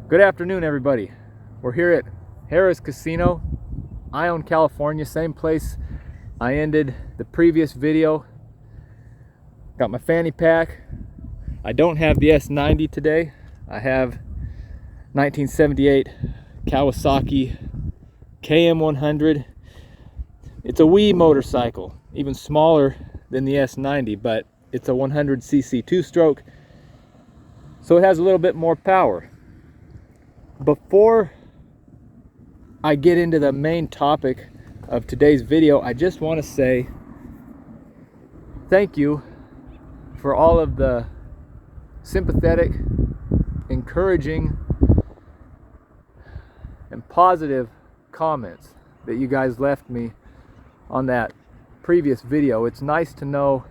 Good afternoon, everybody. We're here at Harrah's Casino, Ione, California, same place I ended the previous video. Got my fanny pack. I don't have the S90 today. I have 1978 Kawasaki KM100. It's a wee motorcycle, even smaller than the S90, but it's a 100cc two-stroke, so it has a little bit more power. Before I get into the main topic of today's video, I just want to say thank you for all of the sympathetic, encouraging, and positive comments that you guys left me on that previous video. It's nice to know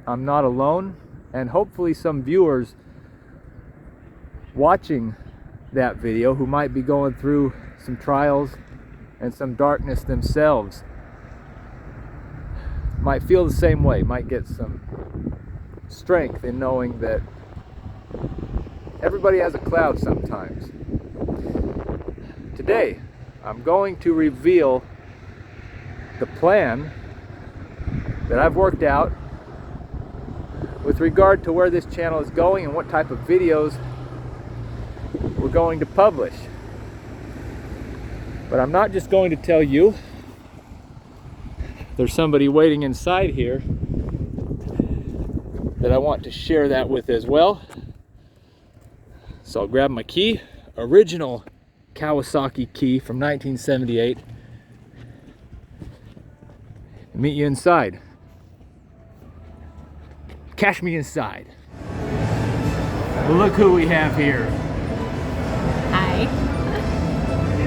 I'm not alone, and hopefully some viewers watching that video who might be going through some trials and some darkness themselves might feel the same way, might get some strength in knowing that everybody has a cloud sometimes. Today I'm going to reveal the plan that I've worked out with regard to where this channel is going and what type of videos we're going to publish. But I'm not just going to tell you. There's somebody waiting inside here that I want to share that with as well. So I'll grab my key, original Kawasaki key from 1978, and meet you inside. Cash me inside. Well, look who we have here. Hi.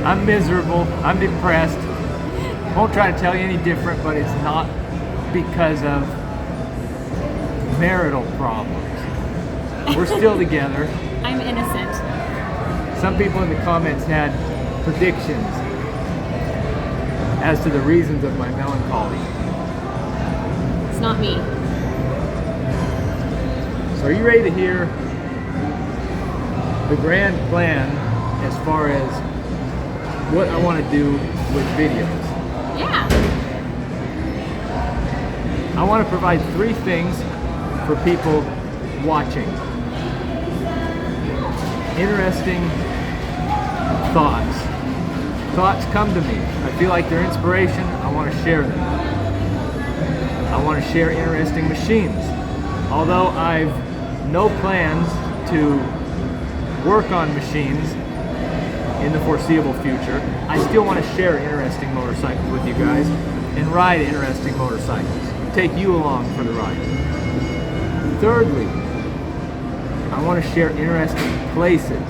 I'm miserable, I'm depressed. Won't try to tell you any different, but it's not because of marital problems. We're still together. I'm innocent. Some people in the comments had predictions as to the reasons of my melancholy. It's not me. So are you ready to hear the grand plan as far as what I want to do with videos? Yeah. I want to provide 3 things for people watching. Interesting thoughts. Thoughts come to me. I feel like they're inspiration. I want to share them. I want to share interesting machines. Although I've no plans to work on machines in the foreseeable future, I still want to share interesting motorcycles with you guys and ride interesting motorcycles. Take you along for the ride. Thirdly, I want to share interesting places.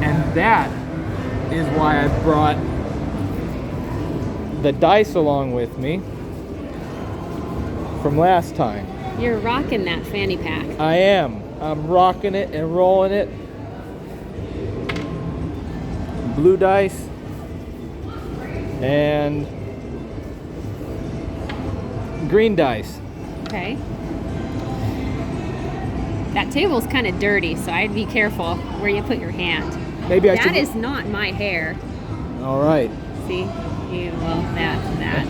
And that is why I brought the dice along with me from last time. You're rocking that fanny pack. I am. I'm rocking it and rolling it. Blue dice and green dice. Okay. That table's kind of dirty, so I'd be careful where you put your hand. Maybe I should. That is not my hair. All right. See? That.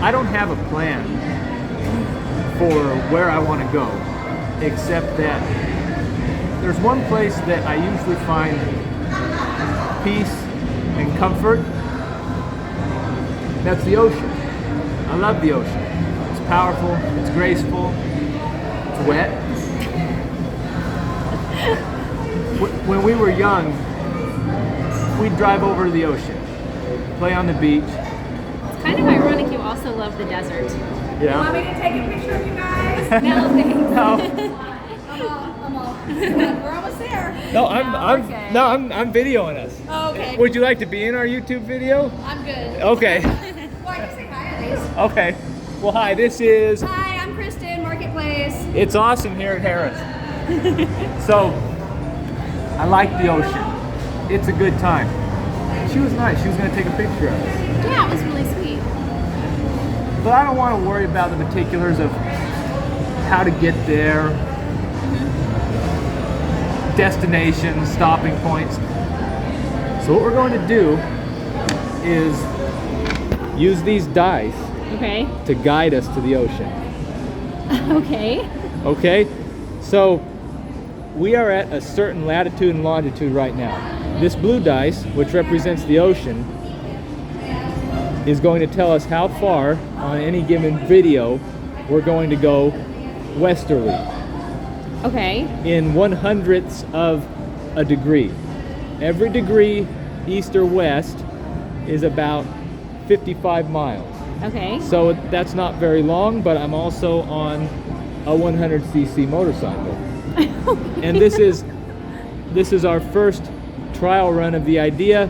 I don't have a plan for where I want to go, except that there's one place that I usually find peace and comfort. That's the ocean. I love the ocean. It's powerful, it's graceful, it's wet. When we were young, we'd drive over to the ocean, play on the beach. It's kind of ironic you also love the desert. Yeah. Want me to take a picture of you guys? No, thanks. No. I'm all. We're almost there. No, I'm videoing us. Oh, okay. Would you like to be in our YouTube video? I'm good. Okay. Why don't you say hi at least? Okay. Well, hi. This is. Hi, I'm Kristen, Marketplace. It's awesome here at Harrah's. So, I like the ocean. It's a good time. She was nice. She was going to take a picture of us. Yeah, it was really sweet. But I don't want to worry about the particulars of how to get there, destinations, stopping points. So what we're going to do is use these dice Okay. to guide us to the ocean. Okay. Okay? So we are at a certain latitude and longitude right now. This blue dice, which represents the ocean, is going to tell us how far on any given video we're going to go westerly Okay. in 1/100ths of a degree. Every degree east or west is about 55 miles. Okay. So that's not very long, but I'm also on a 100cc motorcycle. And this is our first trial run of the idea.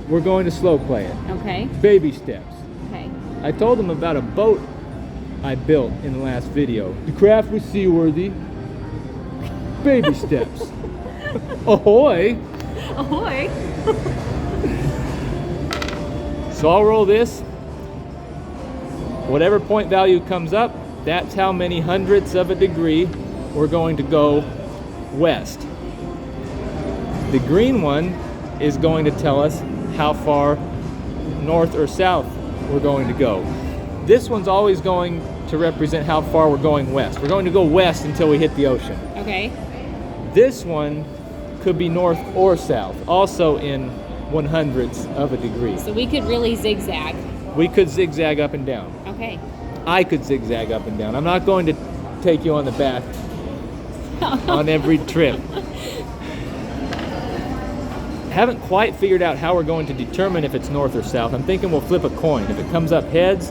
We're going to slow play it. Okay. Baby steps. Okay. I told them about a boat I built in the last video. The craft was seaworthy. Baby steps. Ahoy! Ahoy. So I'll roll this. Whatever point value comes up, that's how many hundredths of a degree we're going to go west. The green one is going to tell us how far north or south we're going to go. This one's always going to represent how far we're going west. We're going to go west until we hit the ocean. Okay. This one could be north or south, also in 1/100ths of a degree. So we could really zigzag. We could zigzag up and down. Okay. I could zigzag up and down. I'm not going to take you on the back on every trip. Haven't quite figured out how we're going to determine if it's north or south. I'm thinking we'll flip a coin. If it comes up heads,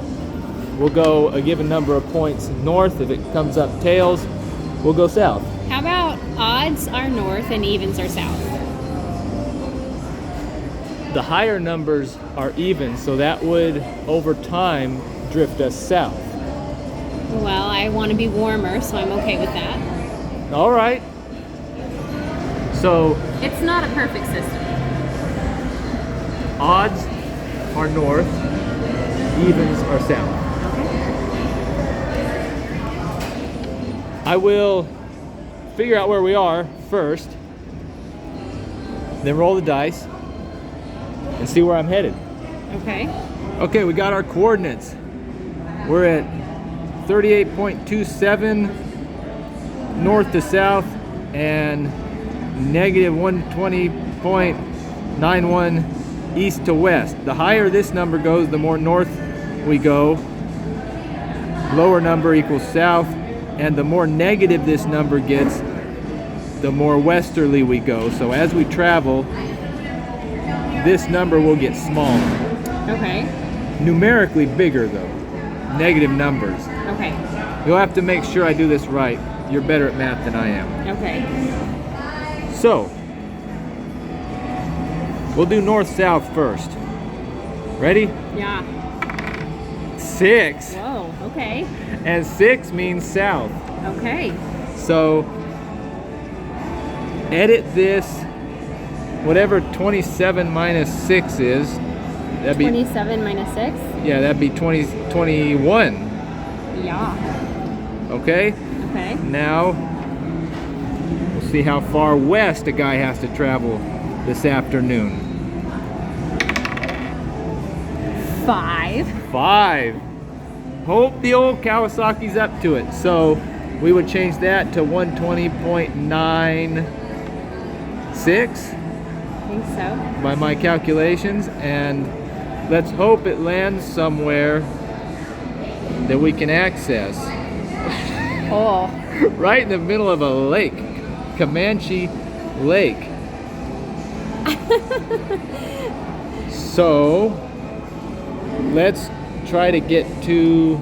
we'll go a given number of points north. If it comes up tails, we'll go south. How about odds are north and evens are south? The higher numbers are even, so that would, over time, drift us south. Well, I want to be warmer, so I'm okay with that. All right. So It's not a perfect system. odds are north, evens are south. I will figure out where we are first, then roll the dice and see where I'm headed. Okay. Okay, we got our coordinates. We're at 38.27 north to south and negative 120.91 east to west. The higher this number goes, the more north we go. Lower number equals south, and the more negative this number gets, the more westerly we go. So as we travel, this number will get smaller. Okay. Numerically bigger though. Negative numbers. Okay. You'll have to make sure I do this right. You're better at math than I am. Okay. So, we'll do north-south first. Ready? Yeah. 6. Whoa. Okay. And 6 means south. Okay. So, edit this, whatever 27 minus 6 is. That'd be 27 minus 6? Yeah, that'd be 21. Yeah. Okay? Okay. Now, we'll see how far west a guy has to travel this afternoon. 5. 5. Hope the old Kawasaki's up to it. So we would change that to 120.96 I think so. by my calculations, and let's hope it lands somewhere that we can access. Oh. Right in the middle of a lake, Comanche Lake. So let's try to get to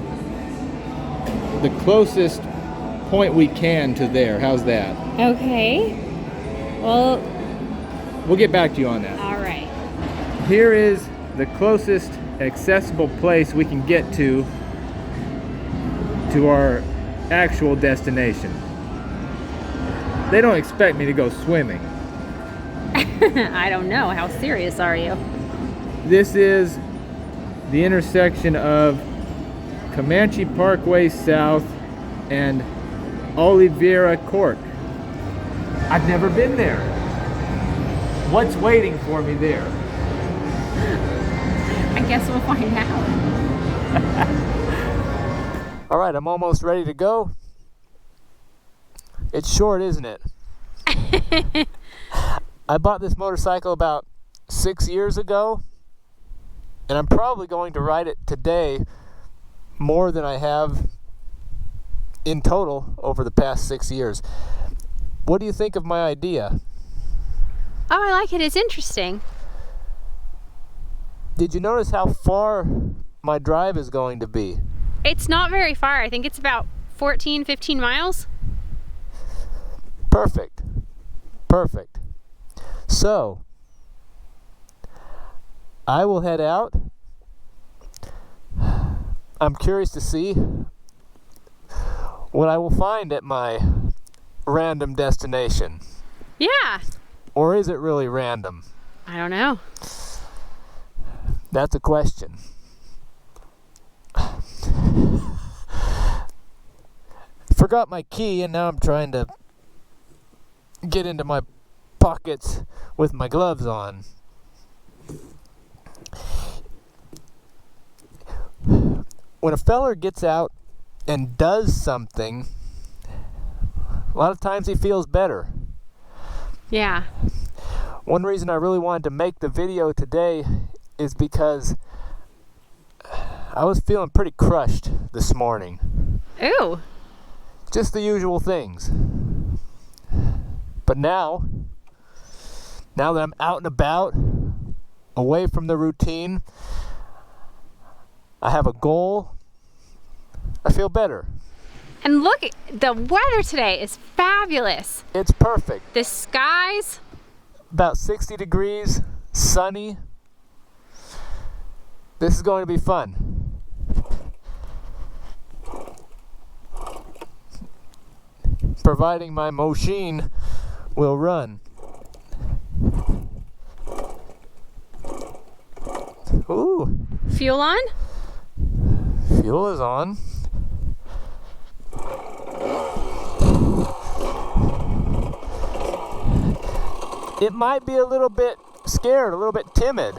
the closest point we can to there. How's that? Okay. Well, We'll get back to you on that. all right. Here is the closest accessible place we can get to our actual destination. They don't expect me to go swimming. I don't know. How serious are you? This is the intersection of Comanche Parkway South and Oliveira Court. I've never been there. What's waiting for me there? I guess we'll find out. All right, I'm almost ready to go. It's short, isn't it? I bought this motorcycle about 6 years ago, and I'm probably going to ride it today more than I have in total over the past 6 years. What do you think of my idea? Oh, I like it. It's interesting. Did you notice how far my drive is going to be? It's not very far. I think it's about 14, 15 miles. Perfect. Perfect. So, I will head out. I'm curious to see what I will find at my random destination. Yeah. Or is it really random? I don't know. That's a question. Forgot my key, and now I'm trying to get into my pockets with my gloves on. When a feller gets out and does something, a lot of times he feels better. Yeah. One reason I really wanted to make the video today is because I was feeling pretty crushed this morning. Ooh. Just the usual things. But now that I'm out and about, away from the routine, I have a goal, I feel better. And look, the weather today is fabulous. It's perfect. The skies. About 60 degrees, sunny. This is going to be fun. Providing my machine will run. Ooh. Fuel on? Fuel is on. It might be a little bit scared, a little bit timid.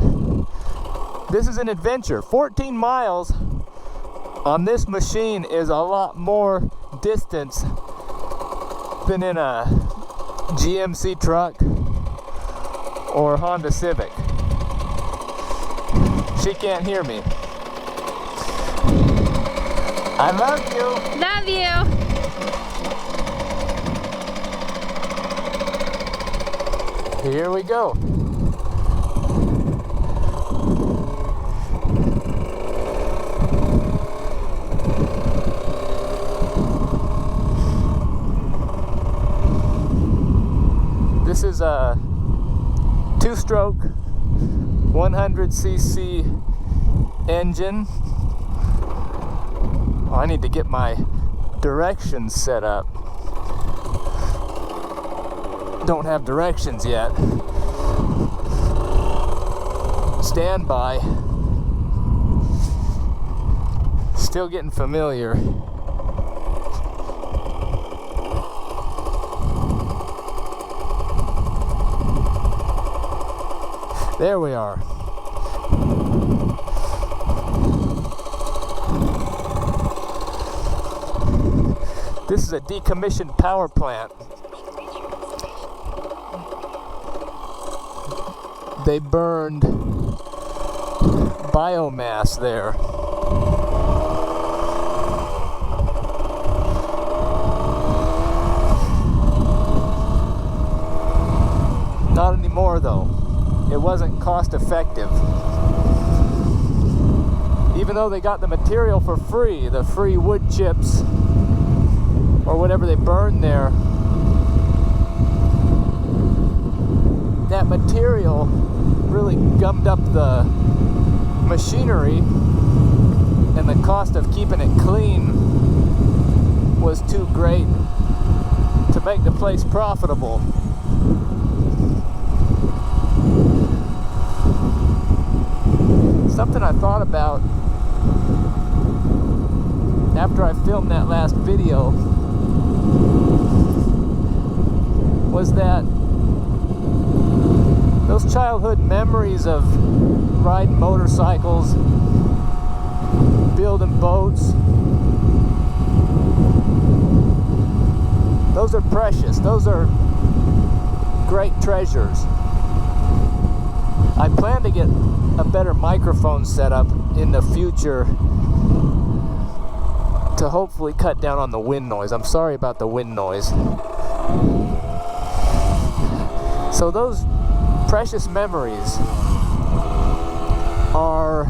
This is an adventure. 14 miles on this machine is a lot more distance than in a GMC truck or Honda Civic. She can't hear me. I love you. Love you. Here we go. This is a two-stroke 100cc engine. Oh, I need to get my directions set up. Don't have directions yet. Stand by. Still getting familiar. There we are. This is a decommissioned power plant. They burned biomass there. Not anymore though. It wasn't cost effective. Even though they got the material for free, the free wood chips or whatever they burned there, that material really gummed up the machinery, and the cost of keeping it clean was too great to make the place profitable. Something I thought about after I filmed that last video was that those childhood memories of riding motorcycles, building boats, those are precious. Those are great treasures. I plan to get a better microphone setup in the future to hopefully cut down on the wind noise. I'm sorry about the wind noise. So those precious memories are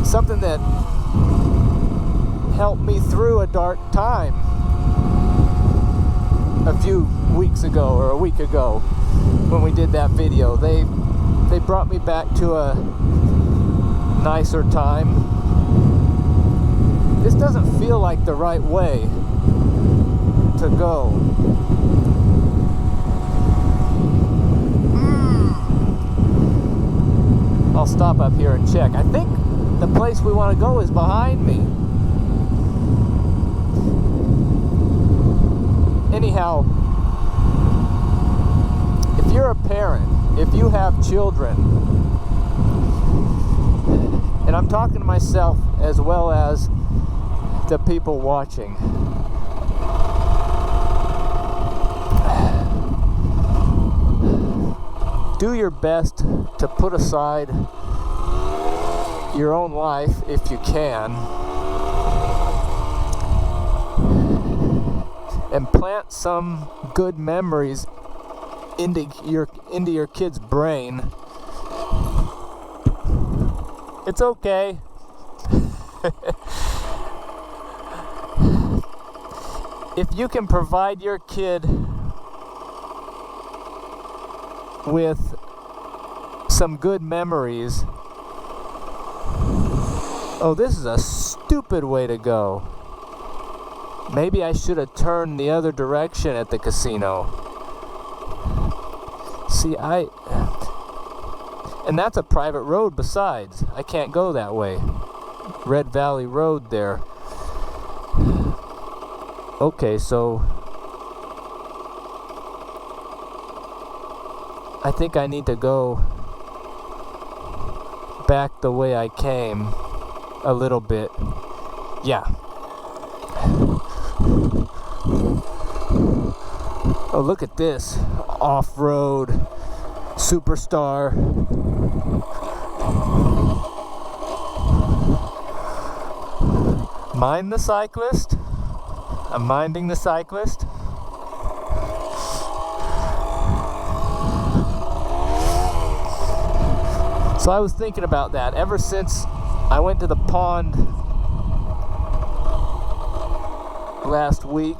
something that helped me through a dark time a few weeks ago or a week ago when we did that video. They brought me back to a nicer time. This doesn't feel like the right way to go. I'll stop up here and check. I think the place we want to go is behind me. Anyhow, if you're a parent, if you have children, and I'm talking to myself as well as the people watching, do your best to put aside your own life if you can, and plant some good memories into your kid's brain. It's okay. If you can provide your kid with some good memories. Oh, this is a stupid way to go. Maybe I should have turned the other direction at the casino. See, and that's a private road besides. I can't go that way. Red Valley Road there. Okay, so I think I need to go back the way I came a little bit. Yeah. Oh, look at this. Off-road superstar. Mind the cyclist. I'm minding the cyclist. So I was thinking about that ever since I went to the pond last week.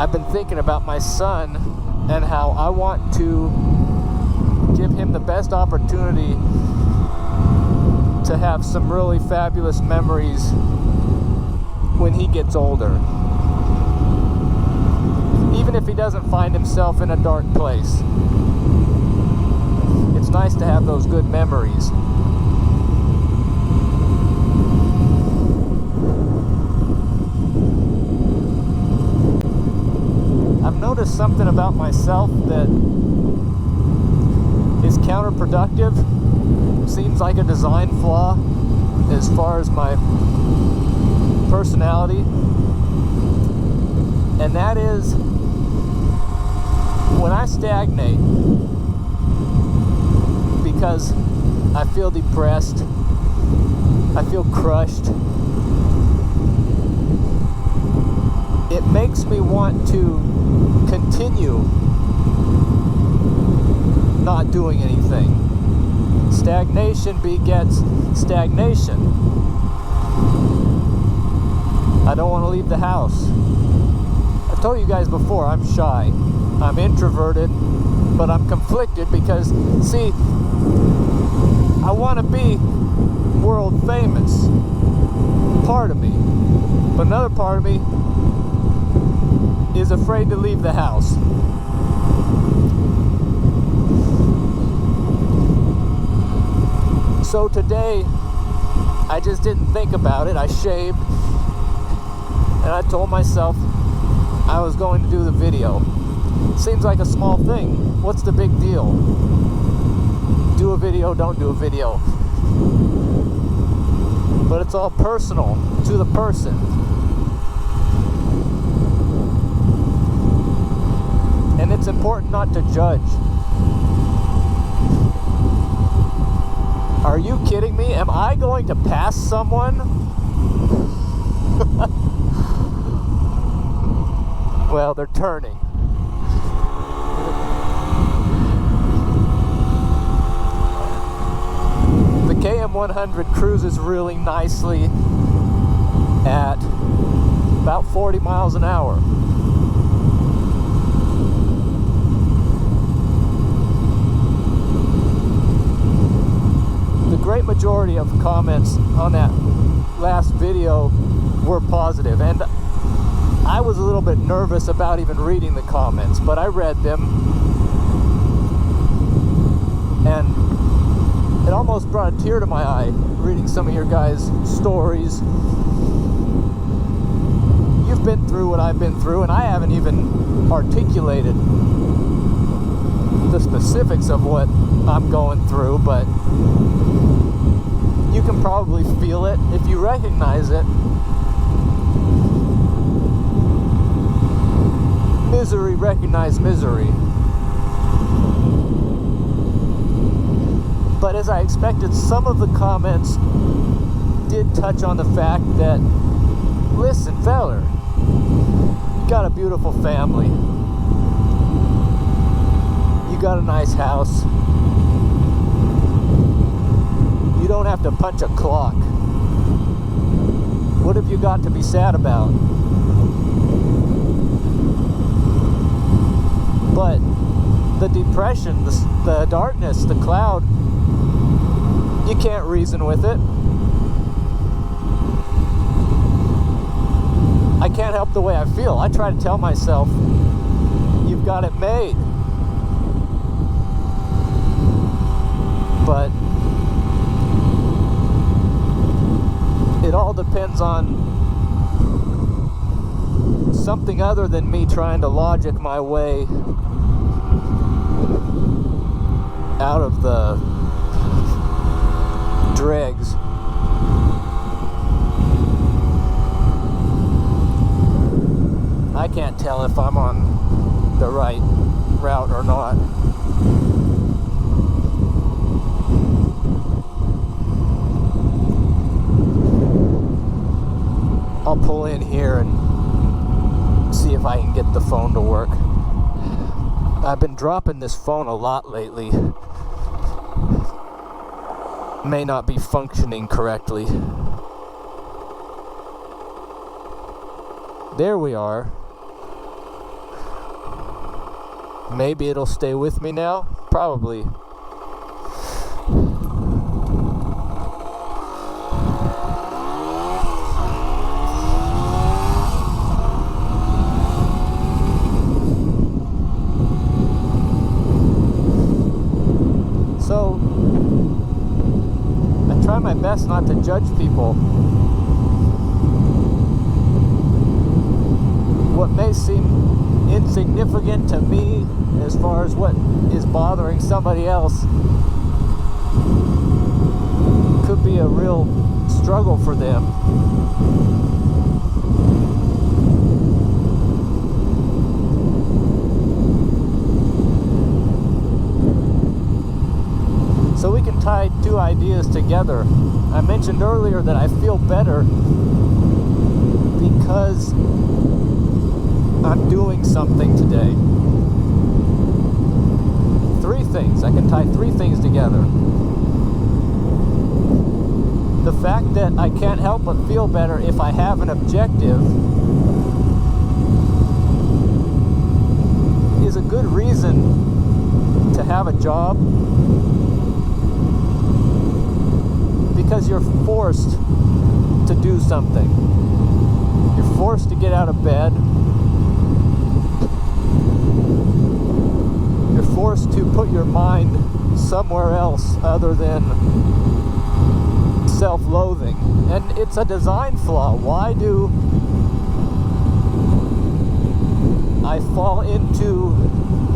I've been thinking about my son and how I want to give him the best opportunity to have some really fabulous memories when he gets older. Even if he doesn't find himself in a dark place. It's nice to have those good memories. I've noticed something about myself that is counterproductive. Seems like a design flaw as far as my personality. And that is when I stagnate because I feel depressed, I feel crushed, it makes me want to continue not doing anything. Stagnation begets stagnation. I don't want to leave the house. I told you guys before, I'm shy. I'm introverted, but I'm conflicted because, see, I want to be world famous. Part of me. But another part of me is afraid to leave the house. So today, I just didn't think about it. I shaved and I told myself I was going to do the video. Seems like a small thing. What's the big deal? Do a video, don't do a video. But it's all personal to the person. And it's important not to judge. Are you kidding me? Am I going to pass someone? Well, they're turning. The KM100 cruises really nicely at about 40 miles an hour. The great majority of comments on that last video were positive, and I was a little bit nervous about even reading the comments, but I read them, and it almost brought a tear to my eye reading some of your guys' stories. You've been through what I've been through, and I haven't even articulated the specifics of what I'm going through, but you can probably feel it if you recognize it. Misery, recognize misery. But as I expected, some of the comments did touch on the fact that, listen, feller, you got a beautiful family. You got a nice house. You don't have to punch a clock. What have you got to be sad about? But the depression, the darkness, the cloud, you can't reason with it. I can't help the way I feel. I try to tell myself, you've got it made. But it all depends on something other than me trying to logic my way out of the dregs. I can't tell if I'm on the right route or not. I'll pull in here and see if I can get the phone to work. I've been dropping this phone a lot lately. May not be functioning correctly. There we are. Maybe it'll stay with me now? Probably. So, I try my best not to judge people. What may seem insignificant to me as far as what is bothering somebody else could be a real struggle for them. So we can tie two ideas together. I mentioned earlier that I feel better because I'm doing something today. Three things. I can tie three things together. The fact that I can't help but feel better if I have an objective is a good reason to have a job, because you're forced to do something. You're forced to get out of bed. You're forced to put your mind somewhere else other than self-loathing. And it's a design flaw. Why do I fall into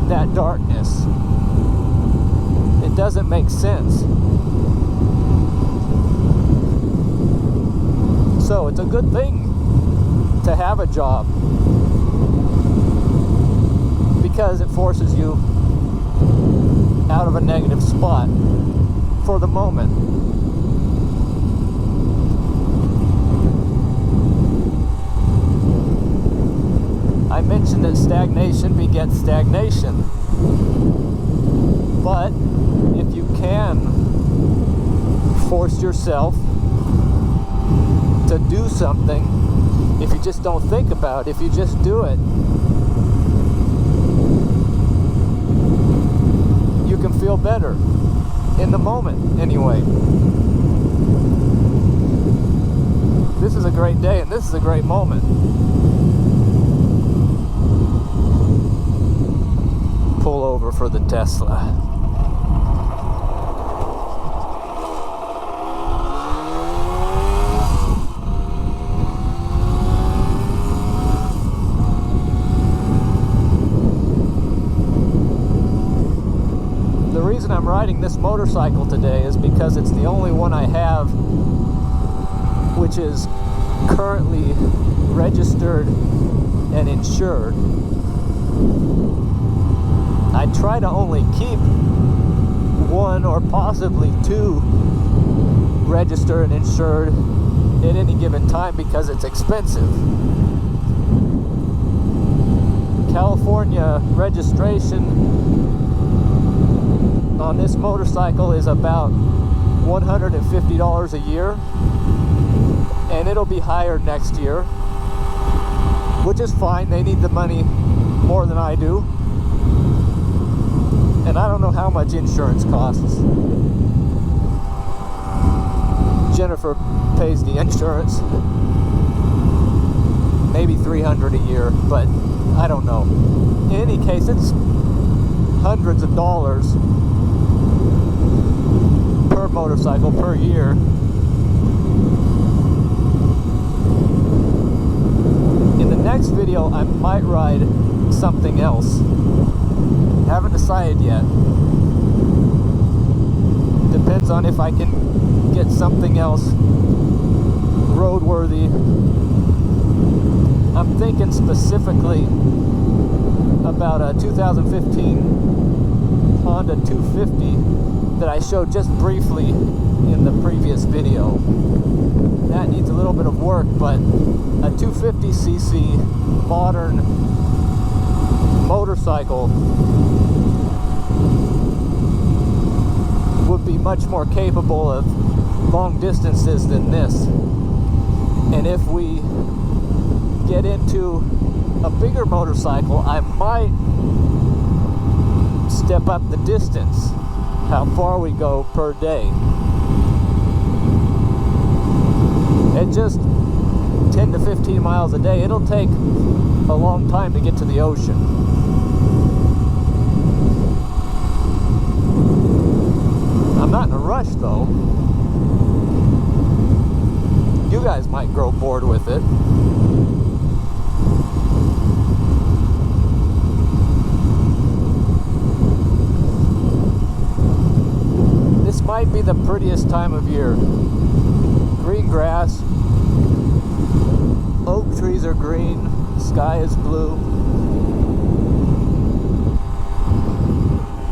that darkness. It doesn't make sense. So it's a good thing to have a job, because it forces you out of a negative spot for the moment. I mentioned that stagnation begets stagnation, but if you can force yourself to do something, if you just don't think about it, if you just do it, you can feel better in the moment anyway. This is a great day and this is a great moment. Pull over for the Tesla. The reason I'm riding this motorcycle today is because it's the only one I have which is currently registered and insured. I try to only keep one or possibly two registered and insured at any given time because it's expensive. California registration on this motorcycle is about $150 a year, and it'll be higher next year, which is fine. They need the money more than I do, and I don't know how much insurance costs. Jennifer pays the insurance, maybe $300 a year, but I don't know. In any case, it's hundreds of dollars per motorcycle per year. In the next video, I might ride something else. Haven't decided yet. Depends on if I can get something else roadworthy. I'm thinking specifically about a 2015 Honda 250 that I showed just briefly in the previous video. That needs a little bit of work, but a 250cc modern motorcycle would be much more capable of long distances than this. And if we get into a bigger motorcycle, I might step up the distance, how far we go per day. At just 10 to 15 miles a day, it'll take a long time to get to the ocean. I'm not in a rush though. You guys might grow bored with it. This might be the prettiest time of year. Green grass, oak trees are green, sky is blue.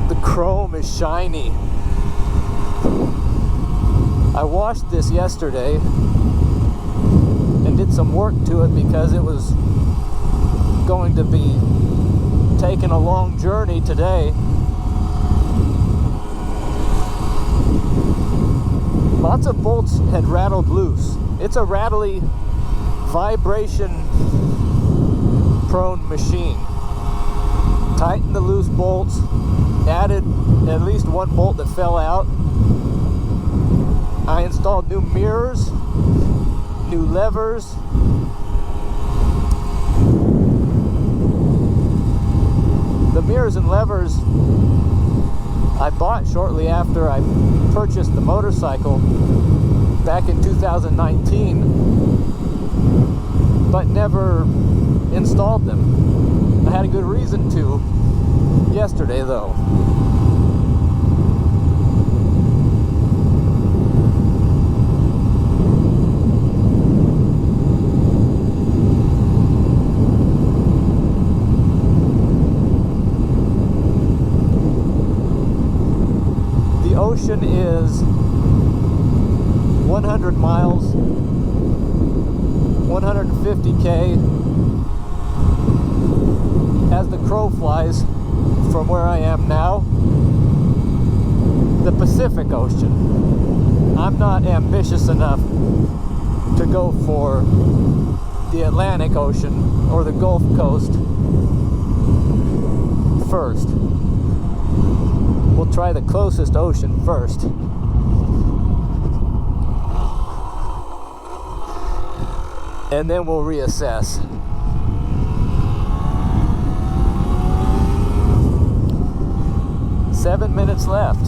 The chrome is shiny. I washed this yesterday and did some work to it because it was going to be taking a long journey today. Lots of bolts had rattled loose. It's a rattly, vibration-prone machine. Tightened the loose bolts, added at least one bolt that fell out. I installed new mirrors, new levers. The mirrors and levers I bought shortly after I purchased the motorcycle back in 2019, but never installed them. I had a good reason to yesterday, though. The ocean is 100 miles, 150K, as the crow flies from where I am now, the Pacific Ocean. I'm not ambitious enough to go for the Atlantic Ocean or the Gulf Coast first. We'll try the closest ocean first. And then we'll reassess. Seven minutes left.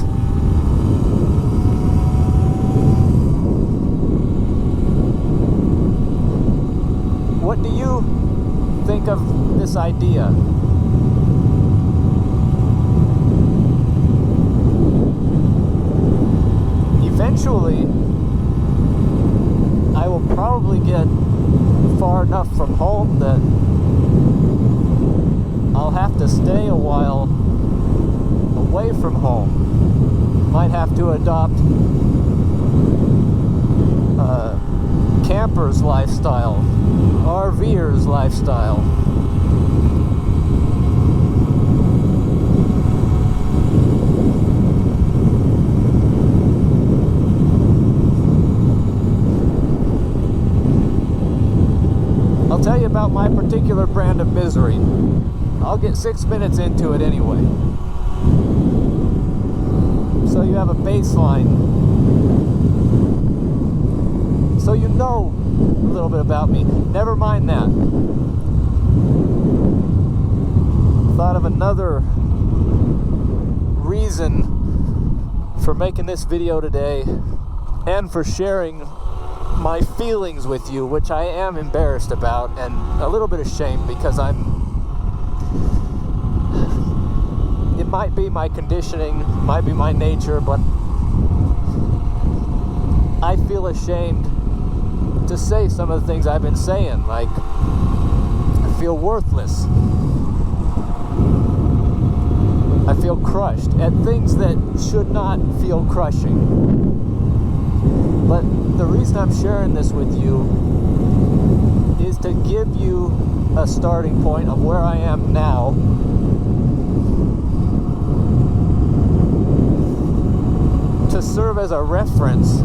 What do you think of this idea? Eventually, I will probably get far enough from home that I'll have to stay a while away from home. Might have to adopt a camper's lifestyle, RVer's lifestyle. I'll tell you about my particular brand of misery. I'll get 6 minutes into it anyway. So you have a baseline. So you know a little bit about me. Never mind that. Thought of another reason for making this video today and for sharing my feelings with you, which I am embarrassed about and a little bit ashamed because it might be my conditioning, might be my nature, but I feel ashamed to say some of the things I've been saying. Like, I feel worthless. I feel crushed at things that should not feel crushing. But the reason I'm sharing this with you is to give you a starting point of where I am now, to serve as a reference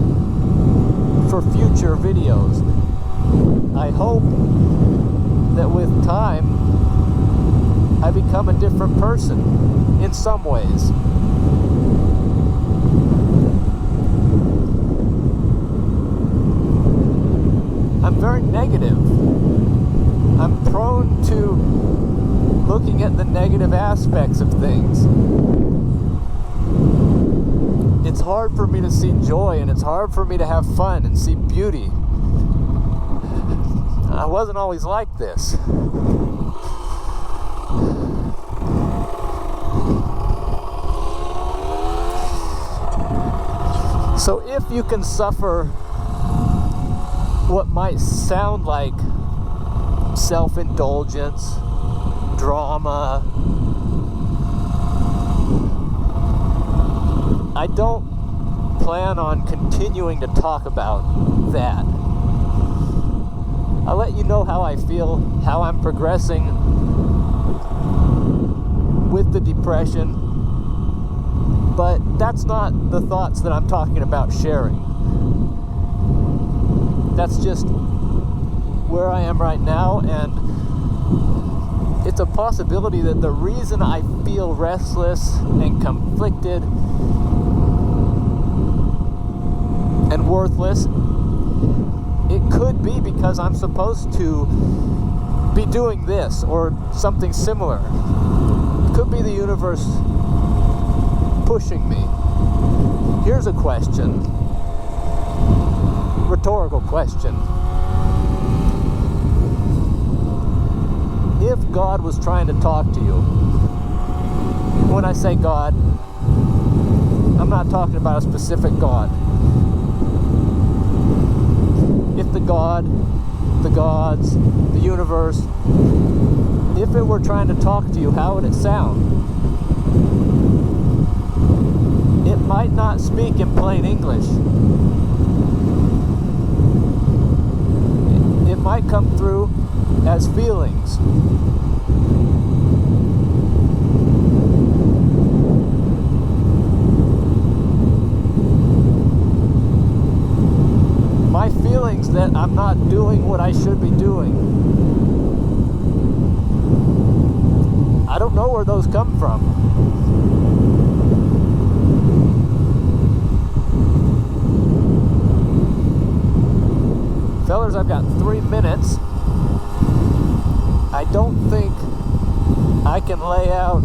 for future videos. I hope that with time I become a different person in some ways. I'm very negative. I'm prone to looking at the negative aspects of things. It's hard for me to see joy, and it's hard for me to have fun and see beauty. I wasn't always like this. So if you can suffer what might sound like self-indulgence, drama, I don't plan on continuing to talk about that. I'll let you know how I feel, how I'm progressing with the depression, but that's not the thoughts that I'm talking about sharing. That's just where I am right now, and it's a possibility that the reason I feel restless and conflicted and worthless, it could be because I'm supposed to be doing this or something similar. It could be the universe pushing me. Here's a question. Rhetorical question. if God was trying to talk to you. When I say God, I'm not talking about a specific God. If the God, the gods, the universe, if it were trying to talk to you, how would it sound? It might not speak in plain English. It might come through as feelings. My feelings that I'm not doing what I should be doing. I don't know where those come from. Fellers, I've got 3 minutes. I don't think I can lay out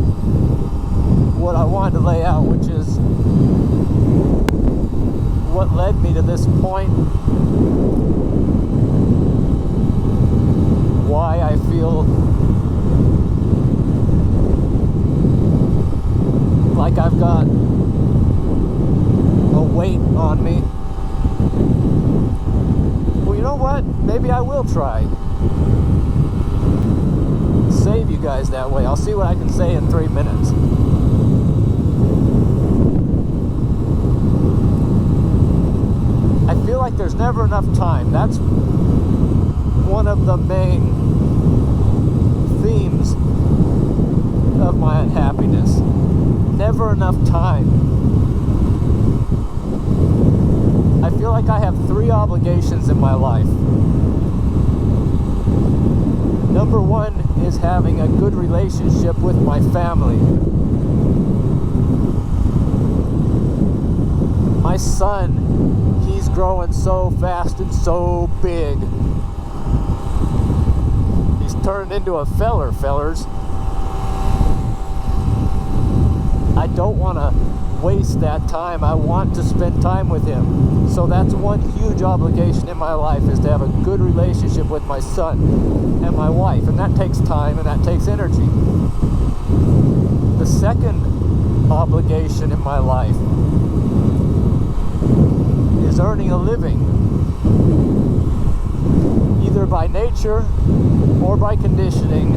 what I wanted to lay out, which is what led me to this point, why I feel like I've got a weight on me. Well, you know what? Maybe I will try. Save you guys that way. I'll see what I can say in 3 minutes. I feel like there's never enough time. That's one of the main themes of my unhappiness. Never enough time. I feel like I have 3 obligations in my life. Number 1 is having a good relationship with my family. My son, he's growing so fast and so big. He's turned into a fellers. I don't want to waste that time. I want to spend time with him. So that's one huge obligation in my life, is to have a good relationship with my son and my wife. And that takes time and that takes energy. The second obligation in my life is earning a living, either by nature or by conditioning.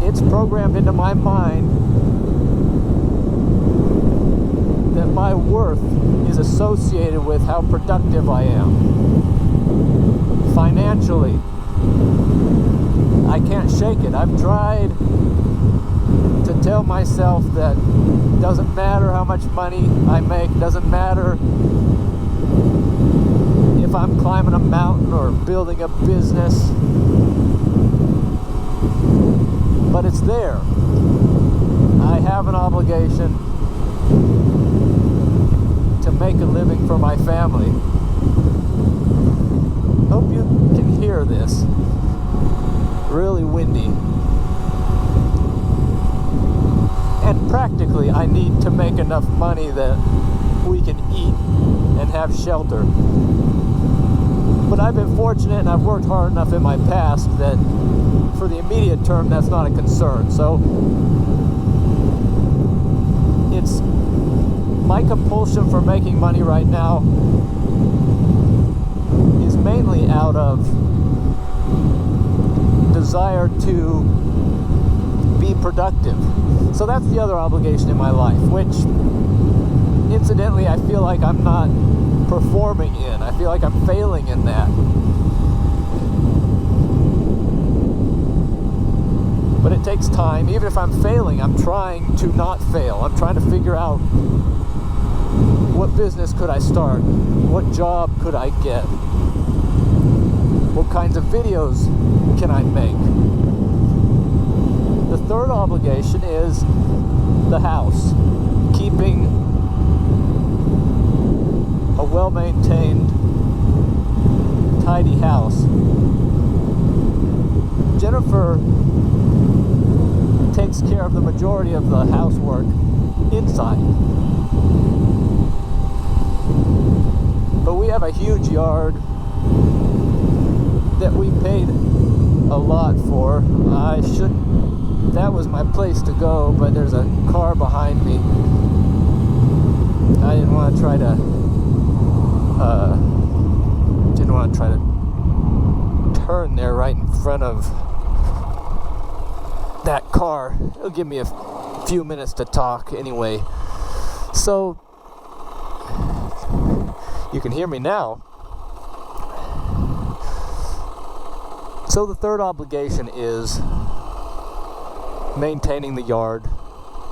It's programmed into my mind that my worth is associated with how productive I am. Financially, I can't shake it. I've tried to tell myself that it doesn't matter how much money I make, doesn't matter if I'm climbing a mountain or building a business, but it's there. I have an obligation to make a living for my family. Hope you can hear this. Really windy. And practically, I need to make enough money that we can eat and have shelter. But I've been fortunate and I've worked hard enough in my past that for the immediate term, that's not a concern. So it's my compulsion for making money right now is mainly out of desire to be productive. So that's the other obligation in my life, which incidentally I feel like I'm not performing in. I feel like I'm failing in that. But it takes time. Even if I'm failing, I'm trying to not fail. I'm trying to figure out what business could I start? What job could I get? What kinds of videos can I make? The third obligation is the house. Keeping a well-maintained, tidy house. Jennifer takes care of the majority of the housework inside. But we have a huge yard. that we paid a lot for. That was my place to go, but there's a car behind me. I didn't want to try to turn there right in front of that car. It'll give me a few minutes to talk anyway. So you can hear me now. So the third obligation is maintaining the yard.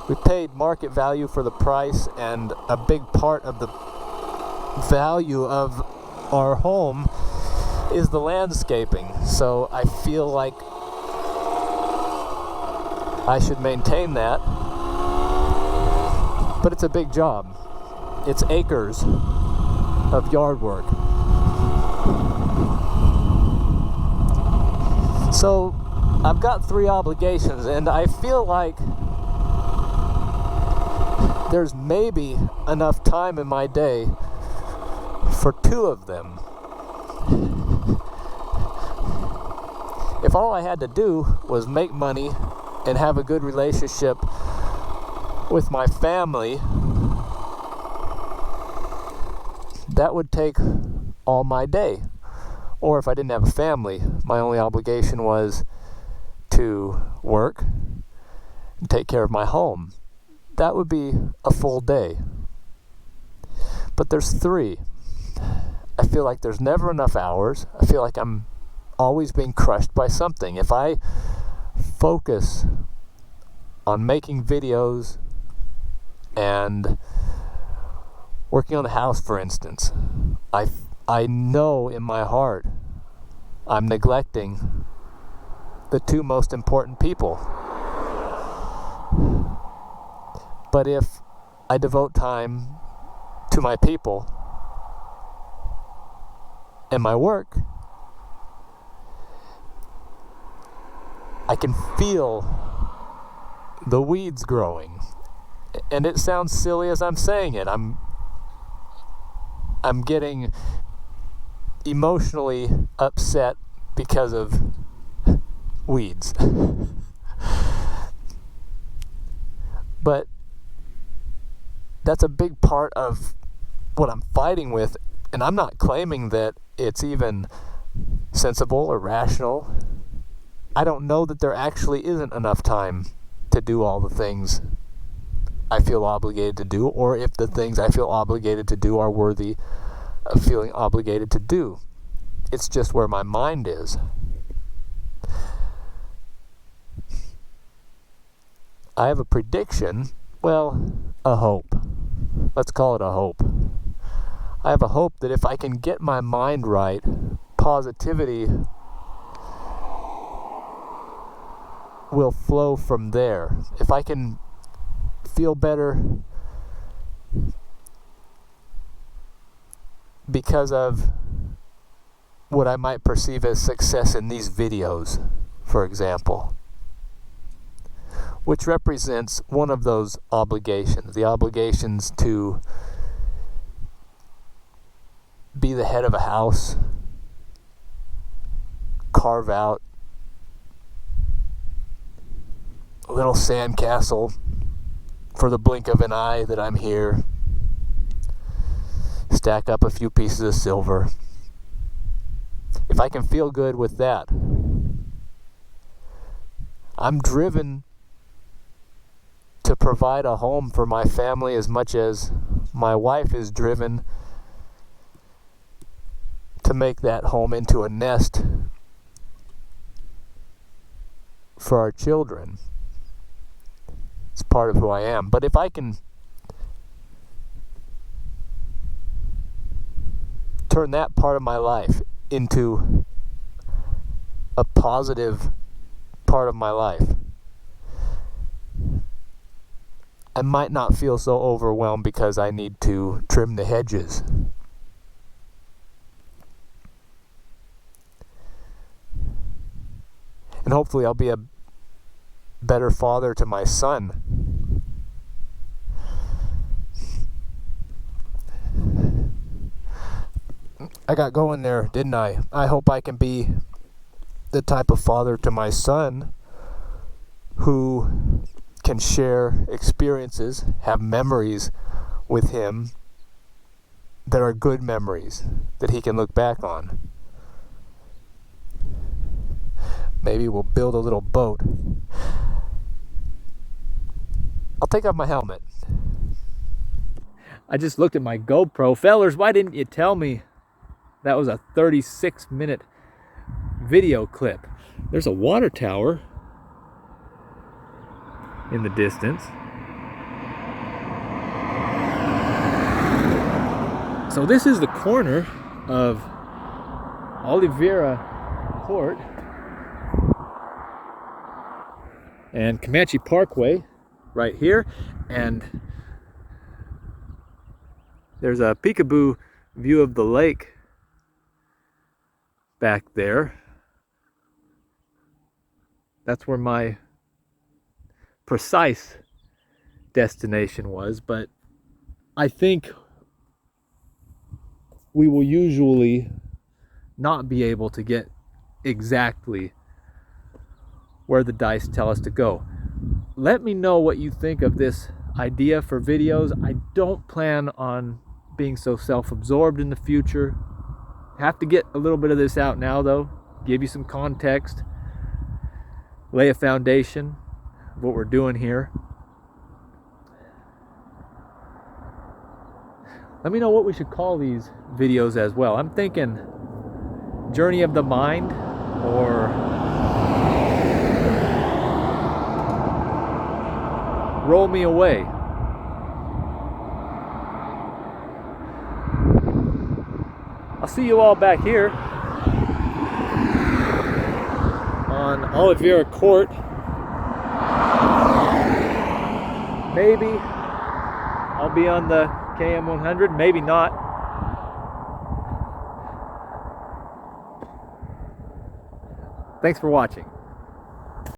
We paid market value for the price, and a big part of the value of our home is the landscaping. So I feel like I should maintain that. But it's a big job. It's acres of yard work. So I've got 3 obligations, and I feel like there's maybe enough time in my day for 2 of them. If all I had to do was make money and have a good relationship with my family, that would take all my day. Or if I didn't have a family, my only obligation was to work and take care of my home. That would be a full day. But there's 3. I feel like there's never enough hours. I feel like I'm always being crushed by something. If I focus on making videos and working on the house, for instance, I know in my heart I'm neglecting the 2 most important people. But if I devote time to my people and my work, I can feel the weeds growing. And it sounds silly as I'm saying it. I'm getting emotionally upset because of weeds. But that's a big part of what I'm fighting with, and I'm not claiming that it's even sensible or rational. I don't know that there actually isn't enough time to do all the things I feel obligated to do, or if the things I feel obligated to do are worthy of feeling obligated to do. It's just where my mind is. I have a prediction, well, a hope. Let's call it a hope. I have a hope that if I can get my mind right, positivity will flow from there. If I can feel better because of what I might perceive as success in these videos, for example, which represents one of those obligations, the obligations to be the head of a house, carve out a little sandcastle for the blink of an eye that I'm here, stack up a few pieces of silver. If I can feel good with that, I'm driven to provide a home for my family as much as my wife is driven to make that home into a nest for our children. It's part of who I am. But if I can turn that part of my life into a positive part of my life, I might not feel so overwhelmed because I need to trim the hedges. And hopefully I'll be a better father to my son. I got going there, didn't I? I hope I can be the type of father to my son who can share experiences, have memories with him that are good memories that he can look back on. Maybe we'll build a little boat. I'll take off my helmet. I just looked at my GoPro. Fellers, why didn't you tell me that was a 36-minute video clip? There's a water tower in the distance. So this is the corner of Oliveira Court and Comanche Parkway right here, and there's a peekaboo view of the lake back there. That's where my precise destination was, but I think we will usually not be able to get exactly where the dice tell us to go. Let me know what you think of this idea for videos. I don't plan on being so self-absorbed in the future. Have to get a little bit of this out now though, give you some context, lay a foundation of what we're doing here. Let me know what we should call these videos as well. I'm thinking Journey of the Mind or Roll Me Away. I'll see you all back here on Oliveira Court. Maybe I'll be on the KM100, maybe not. Thanks for watching.